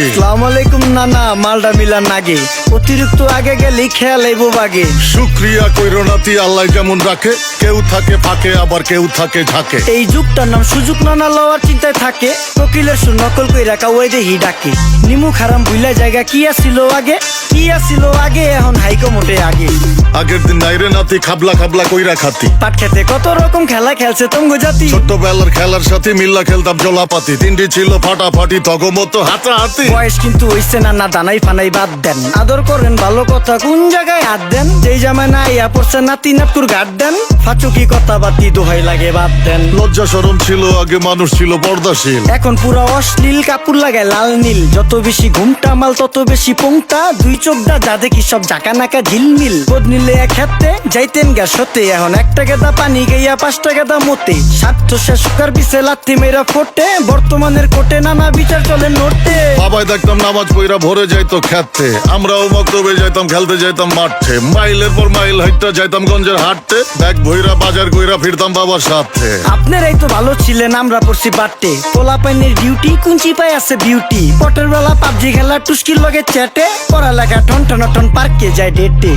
আসসালামু আলাইকুম নানা, মালডা মিলা নাগে অতিরিক্ত আগে গেলে খেয়াল আইবো বাগে। শুক্রিয়া কইরো নাতি, আল্লাহ যেমন রাখে, কেউ থাকে ফাঁকে আবার কেউ থাকে ঝাঁকে। এই যুগটার নাম সুযোগ নানা লওয়ার চিন্তায় থাকে, কোকিলের সুর নকল কই রাখা ওই দেহি ডাকে। নিমু খারাম ভুলা জায়গা কি আসিল আগে, কি আসিল আগে, এখন হাইকো মোটে আগে। আগের দিন নাইরে নাতি খাবলা খাবলা কইরা খাতি, পাট খেতে কত রকম খেলা খেলছে তঙ্গ জাতি। ছোট্টবেলার খেলার সাথে মিল্লা খেলতাম জলাপাতি, তিনটি ছিল ফাটাফাটি তগমতো হাতাহাতি। বয়স কিন্তু হইছে নানা, দানাই ফানাই বাদ দেন, আদর করেন ভালো কথা কোন জায়গায় হাত দেন। যেই জামায় না ইয়া পড়ছে নাতি নাটকুর গাট দেন, ফাচুকি কথা বাতি দোহাই লাগে বাদ দেন। লজ্জা শরম ছিল আগে, মানুষ ছিল পর্দাশীল, এখন পুরো অশ্লীল কাপড় লাগায় লাল নীল। যত বেশি ঘুমটা মাল তত বেশি পোংটা, দুই চোখটা যা দেখি সব জাকা নাকা ঝিলমিল। বোধ নিলে এক হাতে যাইতেন গা সতে, এখন একটা গেদা পানি গাইয়া 5টা গেদা মতে। স্বার্থ শেষ কার পিছে লাথি মেরা ফোটে, বর্তমানের কোটে নানা বিচার চলে নোটে। বাবাই দেখতাম নামাজ পইরা ভরে যাইতো খেতে, আমরাও মক্তবে যাইতাম, খেলতে যাইতাম মাঠে। মাইলের পর মাইল হাইটটা যাইতাম গঞ্জের হাটতে, ব্যাগ ভইরা বাজার কইরা ফিরতাম বাবার সাথে। আপনারাই তো ভালো ছিলেন, আমরা পড়ছি বাটে। পোলা পাইনের ডিউটি কুঞ্চি পাই আছে বিউটি, পটের বেলা পাবজি খেলা টুস্কির লগে চ্যাটে, পড়ালেখা টন টন টন পার্কে যায় ডেটে।